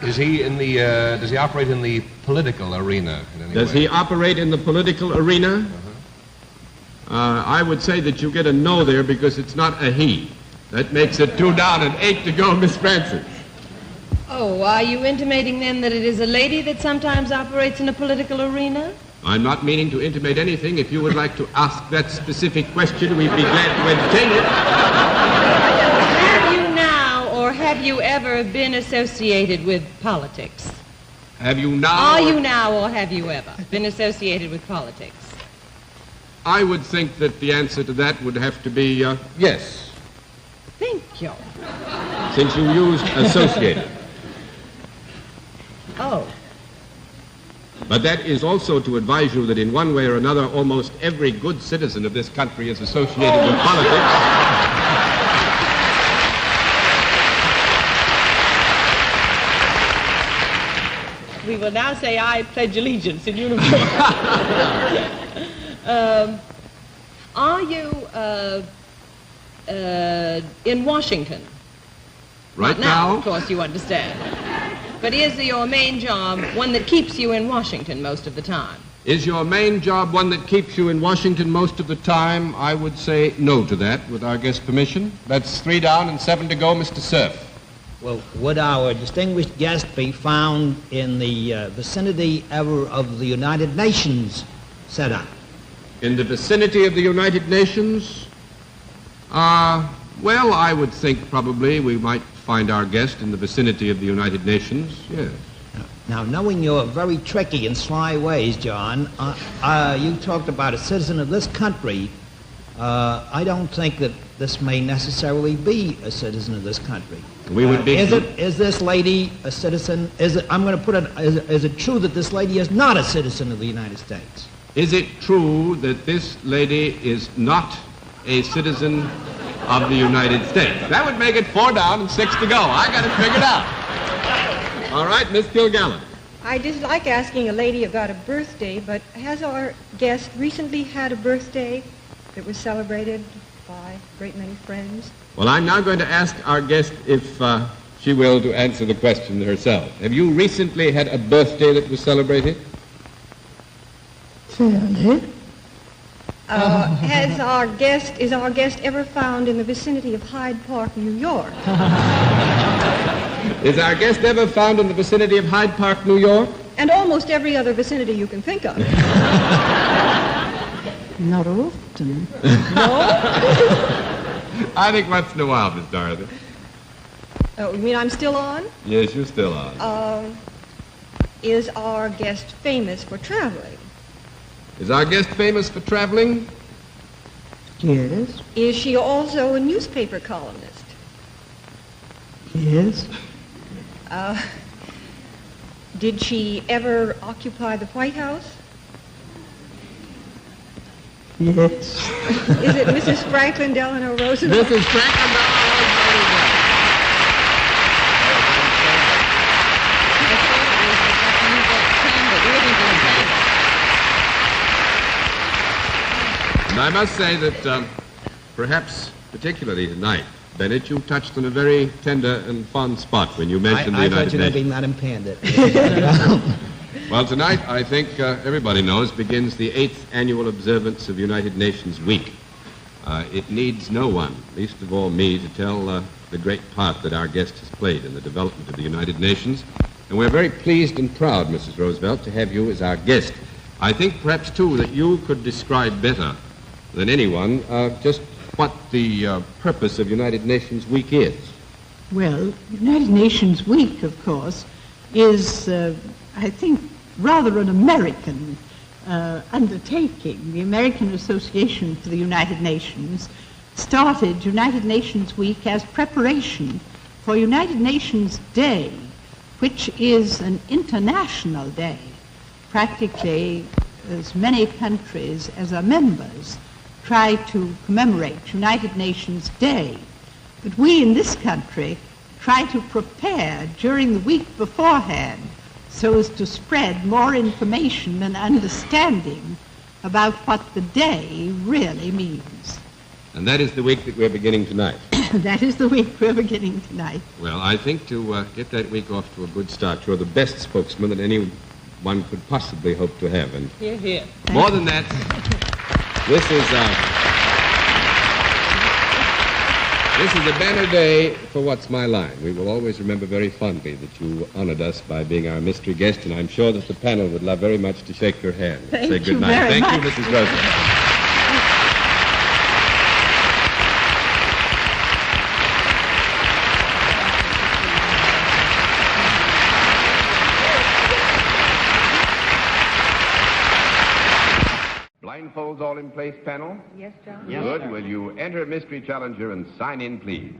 is he in the? Does he operate in the political arena in any Does way? he operate in the political arena? I would say that you get a no there because it's not a he. That makes it 2 down and 8 to go, Miss Francis. Oh, are you intimating then that it is a lady that sometimes operates in a political arena? I'm not meaning to intimate anything. If you would like to ask that specific question, we'd be glad to entertain it. Have you now or have you ever been associated with politics? Have you now? Are you now or have you ever been associated with politics? I would think that the answer to that would have to be yes, Thank you. since you used associated. Oh. But that is also to advise you that in one way or another, almost every good citizen of this country is associated with politics. we will now say, I pledge allegiance in uniform. Are you in Washington? Right Not now, of course, you understand. But is your main job one that keeps you in Washington most of the time? Is your main job one that keeps you in Washington most of the time? I would say no to that, with our guest's permission. That's 3 down and 7 to go, Mr. Cerf. Well, would our distinguished guest be found in the vicinity ever of the United Nations setup? In the vicinity of the United Nations? Well, I would think probably we might find our guest in the vicinity of the United Nations, yes. Now, knowing your very tricky and sly ways, John, you talked about a citizen of this country. I don't think that this may necessarily be a citizen of this country. We would be... Is this lady a citizen? I'm going to put it, is it true that this lady is not a citizen of the United States? Is it true that this lady is not a citizen of the United States? That would make it 4 down and 6 to go. I got it figured out. All right, Miss Kilgallen. I dislike asking a lady about a birthday, but has our guest recently had a birthday that was celebrated by a great many friends? Well, I'm now going to ask our guest if she will to answer the question herself. Have you recently had a birthday that was celebrated? Fairly. Is our guest ever found in the vicinity of Hyde Park, New York? Is our guest ever found in the vicinity of Hyde Park, New York? And almost every other vicinity you can think of. Not often. No? I think once in a while, Miss Dorothy. Oh, you mean I'm still on? Yes, you're still on. Is our guest famous for traveling? Is our guest famous for traveling? Yes. Is she also a newspaper columnist? Yes. Did she ever occupy the White House? Yes. Is it Mrs. Franklin Delano Roosevelt? Mrs. Franklin Delano Roosevelt. And I must say that perhaps particularly tonight, Bennett, you touched on a very tender and fond spot when you mentioned the United Nations. I thought you were being Madam Pandit. Well, tonight, I think everybody knows, begins the 8th annual observance of United Nations Week. It needs no one, least of all me, to tell the great part that our guest has played in the development of the United Nations. And we're very pleased and proud, Mrs. Roosevelt, to have you as our guest. I think perhaps, too, that you could describe better than anyone just what the purpose of United Nations Week is. Well, United Nations Week, of course, is, I think, rather an American undertaking. The American Association for the United Nations started United Nations Week as preparation for United Nations Day, which is an international day. Practically as many countries as are members try to commemorate United Nations Day. But we in this country try to prepare during the week beforehand so as to spread more information and understanding about what the day really means. And that is the week that we're beginning tonight. That is the week we're beginning tonight. Well, I think to get that week off to a good start, you're the best spokesman that anyone could possibly hope to have. And Hear, hear. more than that, this is a banner day for What's My Line. We will always remember very fondly that you honored us by being our mystery guest, and I'm sure that the panel would love very much to shake your hand and say good night. Thank you, Mrs. Roosevelt. Blindfolds all in place, panel? Yes, John. Good. Will you enter Mystery Challenger and sign in, please?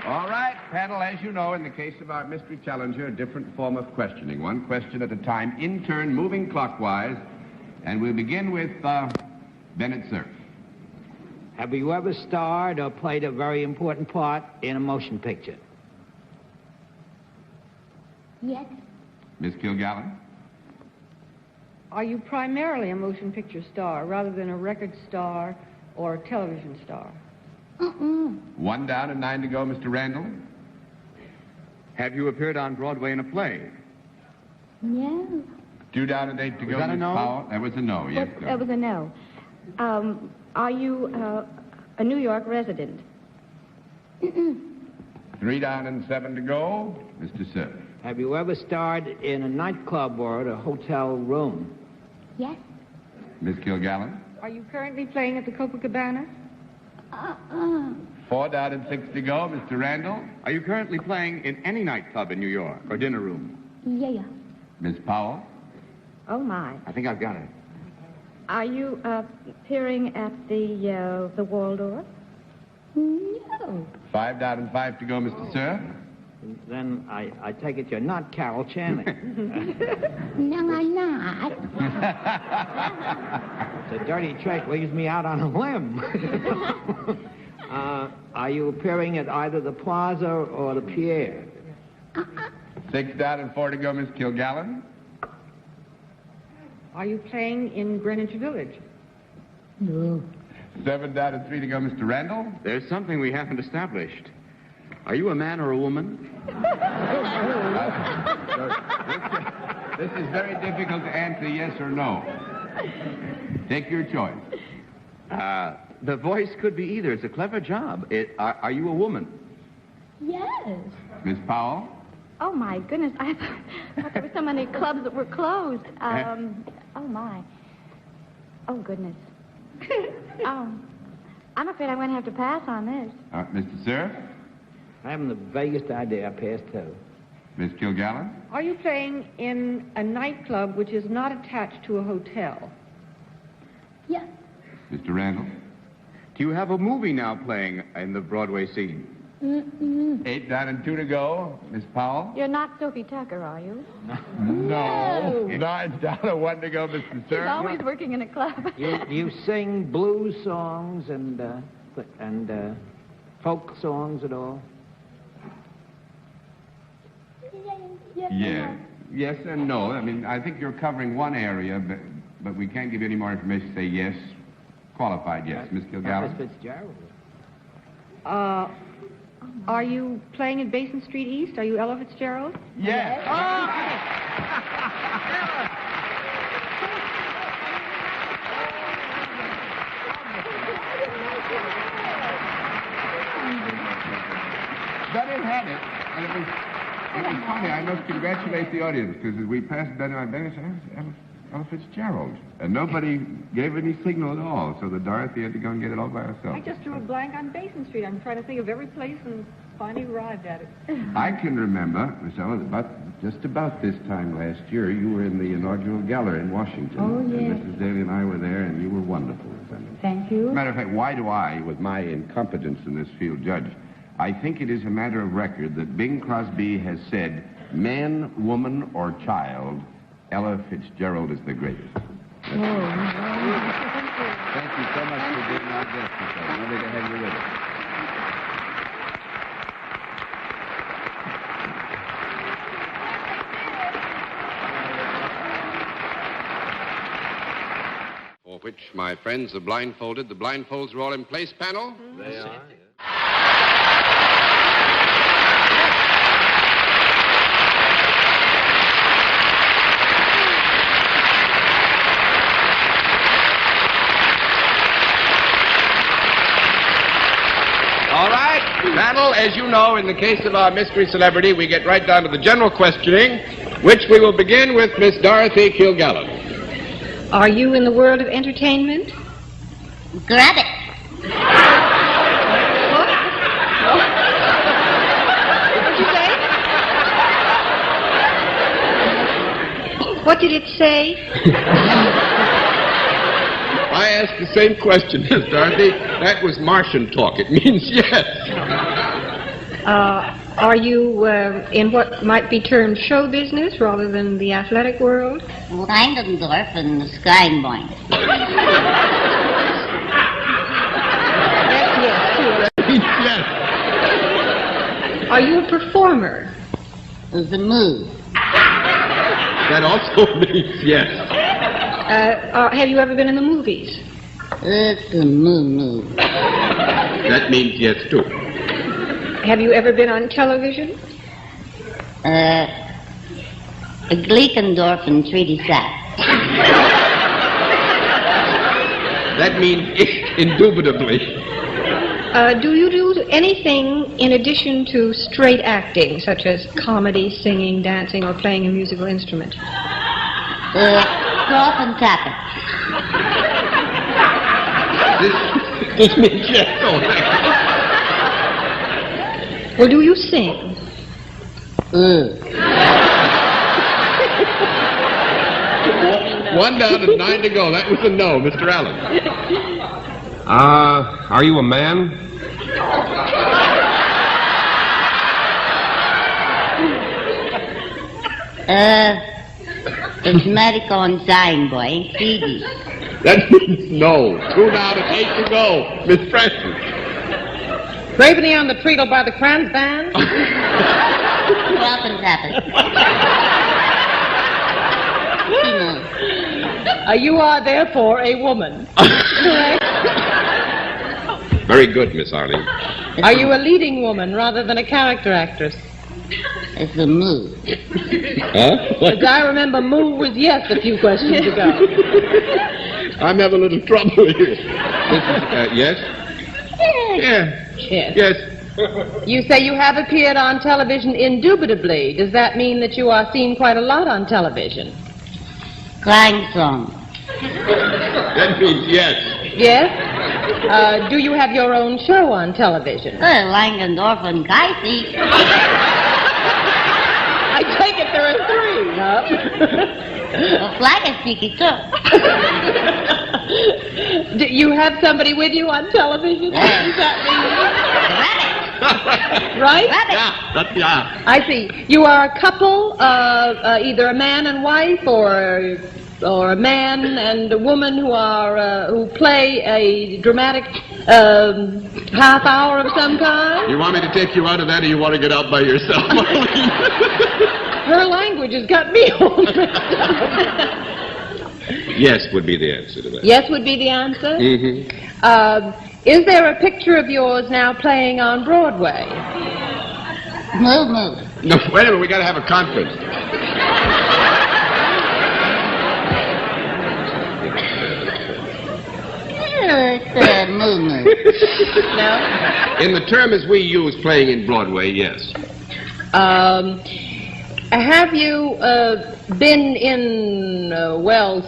All right, panel. Panel, as you know, in the case of our mystery challenger, a different form of questioning. One question at a time, in turn, moving clockwise. And we'll begin with Bennett Cerf. Have you ever starred or played a very important part in a motion picture? Yes. Miss Kilgallen? Are you primarily a motion picture star rather than a record star or a television star? One down and 9 to go, Mr. Randall. Have you appeared on Broadway in a play? No. 2 down and 8 to go, Was that a Miss no? Powell. That was a no, yes, sir. That was a no. Are you a New York resident? 3 down and 7 to go, Mr. Cerf. Have you ever starred in a nightclub or at a hotel room? Yes. Miss Kilgallen. Are you currently playing at the Copacabana? 4 down and 6 to go, Mr. Randall. Are you currently playing in any nightclub in New York or dinner room? Yeah. Miss Powell. Oh, my. I think I've got it. Are you appearing at the Waldorf? No. 5 down and 5 to go, Mr. Cerf. Then I take it you're not Carol Channing. No, I'm not. It's a dirty trick, leaves me out on a limb. Are you appearing at either the Plaza or the Pierre? 6 down and 4 to go, Miss Kilgallen. Are you playing in Greenwich Village? No. 7 down and 3 to go, Mr. Randall. There's something we haven't established. Are you a man or a woman? This is very difficult to answer yes or no. Take your choice. The voice could be either. It's a clever job. Are you a woman? Yes. Miss Powell. Oh, my goodness. I thought there were so many clubs that were closed. Oh, my. Oh, goodness. I'm afraid I'm going to have to pass on this. Mr. Cerf. I haven't the vaguest idea. I passed too. Miss Kilgallen. Are you playing in a nightclub which is not attached to a hotel? Yes. Mr. Randall. Do you have a movie now playing in the Broadway scene? 8 down and 2 to go, Miss Powell. You're not Sophie Tucker, are you? No. 9 down and 1 to go, Mr. She's Cerf. always working in a club. You sing blues songs and folk songs at all? Yeah. Yes and no. I mean, I think you're covering one area, but we can't give you any more information. Say yes. Qualified yes. Miss Kilgallen. Miss Fitzgerald. Are you playing in Basin Street East? Are you Ella Fitzgerald? Yes. That it had it, and it was funny. I must congratulate the audience because as we passed Benny, said, Ella Fitzgerald, and nobody gave any signal at all. So the Dorothy had to go and get it all by herself. I just drew a blank on Basin Street. I'm trying to think of every place and finally arrived at it. I can remember, Miss Ella, just about this time last year, you were in the inaugural gala in Washington. Oh, yes. And Mrs. Daly and I were there, and you were wonderful. Thank you. As a matter of fact, why do I, with my incompetence in this field, judge? I think it is a matter of record that Bing Crosby has said, man, woman, or child, Ella Fitzgerald is the greatest. Oh. Thank you so much for being our guest, Miss Ella. Lovely to have you with us. For which, my friends, the blindfolds are all in place, panel? They are. All right, panel, as you know, in the case of our mystery celebrity, we get right down to the general questioning, which we will begin with Miss Dorothy Kilgallen. Are you in the world of entertainment? Grab it. What did it say? I asked the same question, Miss Dorothy. That was Martian talk. It means yes. Are you in what might be termed show business rather than the athletic world? Langendorf and Steinbein. That's yes, too. Yes. Are you a performer? The move. That also means yes. Have you ever been in the movies? It's a moo. That means yes, too. Have you ever been on television? Gleekendorf and Treaty Sap. That means indubitably. Do you do anything in addition to straight acting, such as comedy, singing, dancing, or playing a musical instrument? Cross and tap it. This means yes. Well, do you sing? One down and 9 to go. That was a no, Mr. Allen. Are you a man? It's medical and Steinbein. Phoebe. That means no. 2 down and 8 to go, Miss Francis. Gravity on the treacle by the Kranz band? Cross and tap it. You are therefore a woman. Correct? Very good, Miss Arlene. Are you a leading woman rather than a character actress? It's a move. Huh? As I remember, move was yes a few questions ago. I'm having a little trouble here. Yes? Yeah. Yes. You say you have appeared on television indubitably. Does that mean that you are seen quite a lot on television? Clang song. That means yes. Yes? Do you have your own show on television? Langendorf and Geisy. I take it there are 3, huh? Flag is speaking too. Do you have somebody with you on television? Yeah. Does that mean? Right? Yeah. I see. You are a couple, either a man and wife, or a man and a woman who play a dramatic half hour of some kind. You want me to take you out of that, or you want to get out by yourself? Her language has got me all messed up. Yes would be the answer to that. Yes would be the answer? Mm-hmm. Is there a picture of yours now playing on Broadway? Move. No, wait a minute. We got to have a conference. Move. No? In the term as we use, playing in Broadway, yes. Have you been in,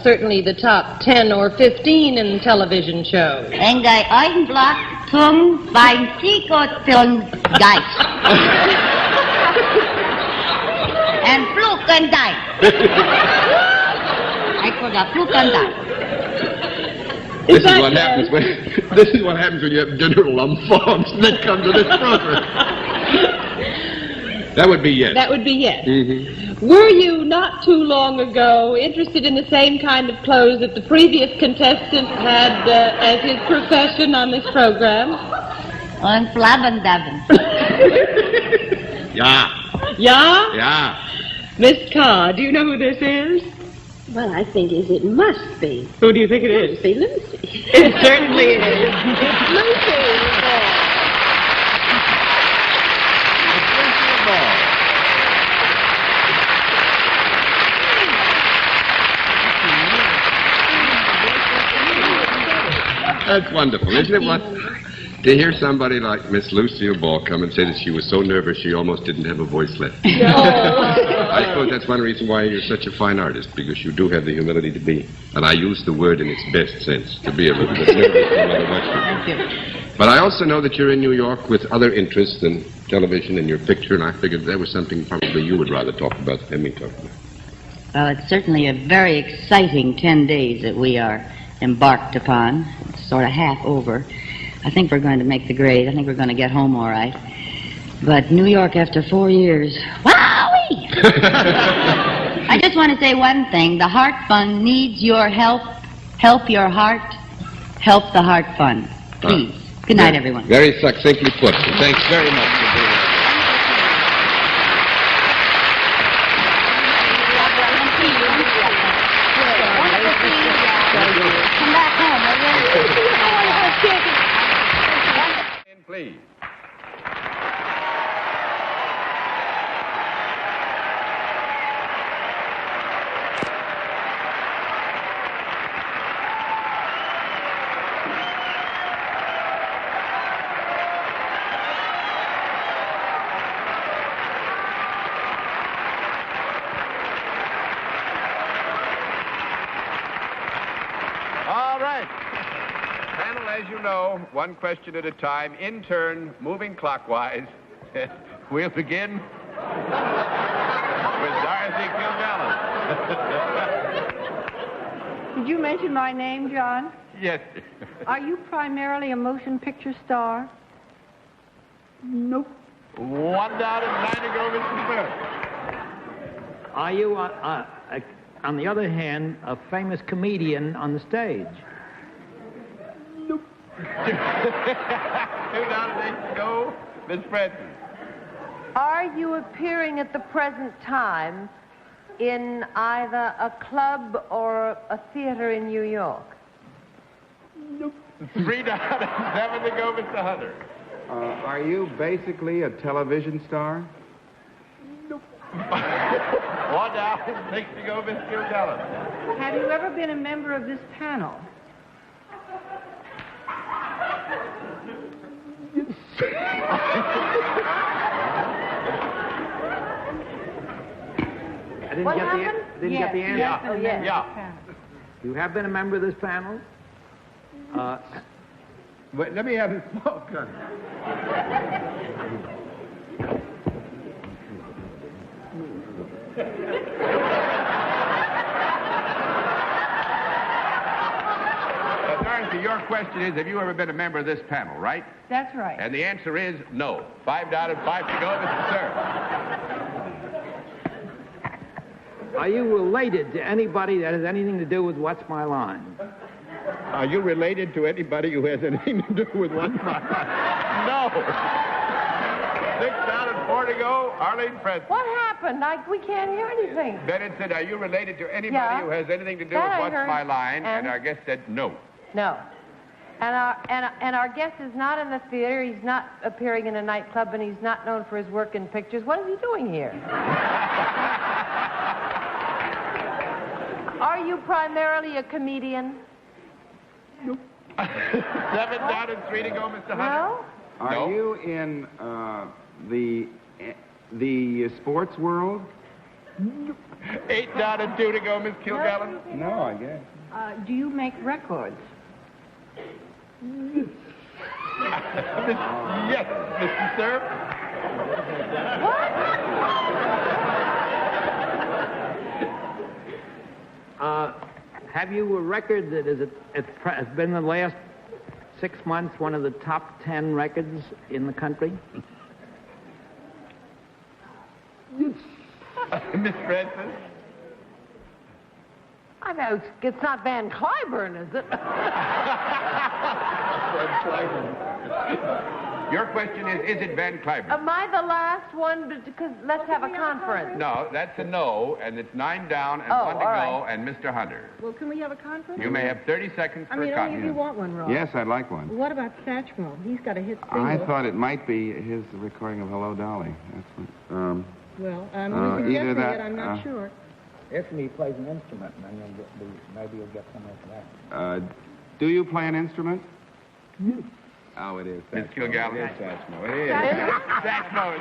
certainly the top 10 or 15 in television shows? Engai Eigenblock zum beim Psychoton Geist. And Flug and Die. I forgot Flug and Die. This is what happens when you have general lumps that come to this program. That would be yes. That would be yes. Mm-hmm. Were you not too long ago interested in the same kind of clothes that the previous contestant had as his profession on this program? On Flavendaven. Yeah. Yeah? Yeah. Miss Carr, do you know who this is? Well, I think it must be. Who do you think it is? It must be Lucy. It certainly is. It's Lucy. That's wonderful, isn't it? What? To hear somebody like Miss Lucille Ball come and say that she was so nervous she almost didn't have a voice left. No. I suppose that's one reason why you're such a fine artist, because you do have the humility to be, and I use the word in its best sense, to be a little bit nervous no matter what. Thank you. But I also know that you're in New York with other interests than television and your picture, and I figured that was something probably you would rather talk about than me talk about. Well, it's certainly a very exciting 10 days that we are embarked upon. It's sort of half over. I think we're going to make the grade. I think we're going to get home all right. But New York after 4 years. Wowee! I just want to say one thing. The Heart Fund needs your help. Help your heart. Help the Heart Fund. Please. Good night, everyone. Very succinctly put. Thanks very much for being here. Come back home, Please. All right. Panel, as you know, one question at a time, in turn, moving clockwise. We'll begin with Dorothy Kilgallen. Did you mention my name, John? Yes. Are you primarily a motion picture star? Nope. One down and 9 to go, Mr. Smith. Are you, on the other hand, a famous comedian on the stage? Nope. 2 down and 8 to go, Miss Francis. Are you appearing at the present time in either a club or a theater in New York? Nope. 3 down and 7 to go, Mr. Hunter. Are you basically a television star? Nope. 1 down and 6 to go, Miss Kilgallen. Have you ever been a member of this panel? I didn't What get happened? didn't get the answer. Yes, oh, yes. Yeah. You have been a member of this panel? But let me have his smoke. Dorothy, your question is, have you ever been a member of this panel, right? That's right. And the answer is no. 5 down and 5 to go, Mr. Sir. Are you related to anybody that has anything to do with What's My Line? Are you related to anybody who has anything to do with What's My Line? No. 6 down and 4 to go, Arlene Preston. What happened? We can't hear anything. Bennett said, are you related to anybody who has anything to do with What's My Line? And our guest said no. No. And our guest is not in the theater. He's not appearing in a nightclub, and he's not known for his work in pictures. What is he doing here? Are you primarily a comedian? Nope. 7 down and 3 to go, Mr. Hunter. No? Are you in the sports world? 8 down and 2 to go, Miss Kilgallen. No, I guess. Do you make records? Yes, Mr. Sir. Have you a record that has been in the last 6 months one of the top 10 records in the country? Yes. Miss Francis? I know it's not Van Cliburn, is it? Your question is it Van Cliburn? Am I the last one? Because let's have a conference. No, that's a no, and it's 9 down and 1 to go, right. and Mr. Hunter. Well, can we have a conference? You may have 30 seconds for a only if conference. you want one, Rob. Yes, I'd like one. What about Satchmo? He's got a hit single. I thought it might be his recording of Hello, Dolly. That's what, Well, I'm only either suggesting that, it. I'm not sure. If he plays an instrument, then maybe you'll get some of that. do you play an instrument? Yes. Oh, it is. Miss Kilgallen. It is Satchmo. It is. Satchmo.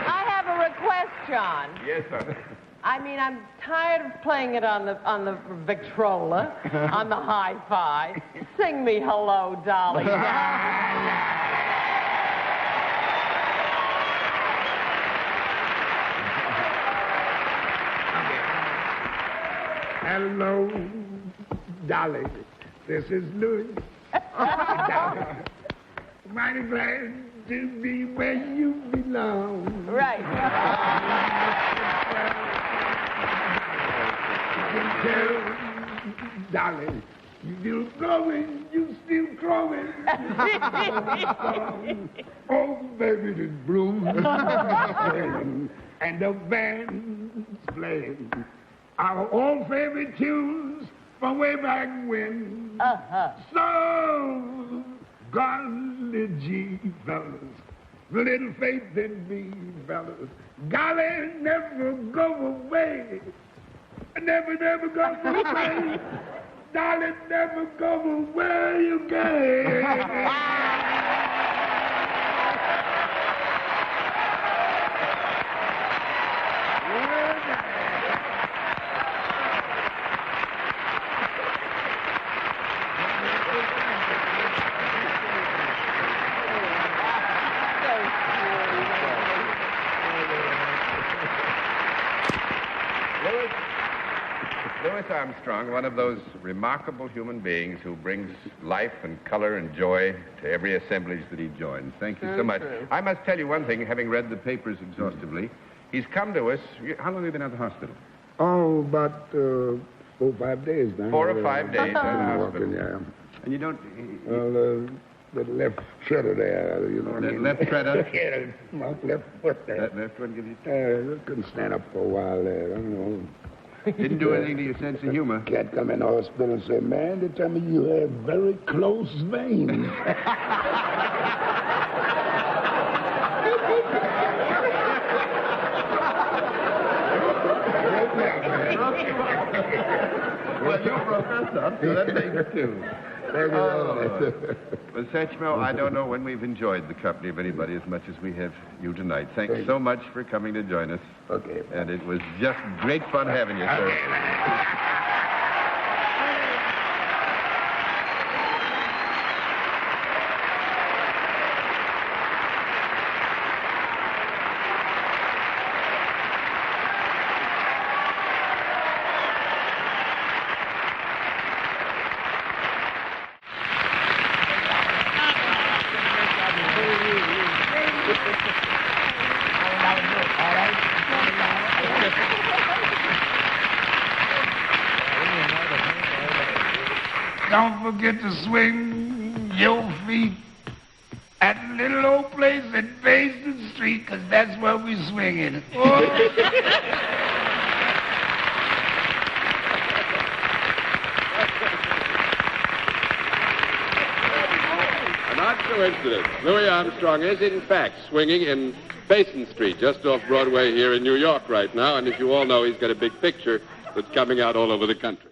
I have a request, John. Yes, sir. I mean, I'm tired of playing it on the Victrola, on the hi-fi. Sing me Hello, Dolly. Hello, Dolly. This is Louis. Dolly. Mighty glad to be where you belong. Right. Dolly, you still growing, you still growing. Oh, baby, this bloom. And the band's playing our old favorite tunes from way back when. So, golly gee, fellas, little faith in me, fellas. Golly, never go away. Never go away. Darling, never go away again. Louis Armstrong, one of those remarkable human beings who brings life and color and joy to every assemblage that he joins. Thank you so much. True. I must tell you one thing, having read the papers exhaustively. He's come to us. How long have you been at the hospital? Oh, about 4 or 5 days now. 4 or 5 days at the hospital. Yeah. And you don't... Well, the left shredder there, you know what I mean? Left shredder? Yeah, my left foot there. That left one gives you... I couldn't stand up for a while there. I don't know. Didn't do anything to your sense of humor. Cat come in the hospital and say, man, they tell me you have very close veins. Well, you broke us up, so that makes two. Well, Satchmo, I don't know when we've enjoyed the company of anybody as much as we have you tonight. Thanks so much for coming to join us. Okay. And it was just great fun having you, sir. Don't forget to swing your feet at the little old place at Basin Street, 'cause that's where we swinging. Oh. An odd coincidence. Louis Armstrong is, in fact, swinging in Basin Street, just off Broadway here in New York right now. And as you all know, he's got a big picture that's coming out all over the country.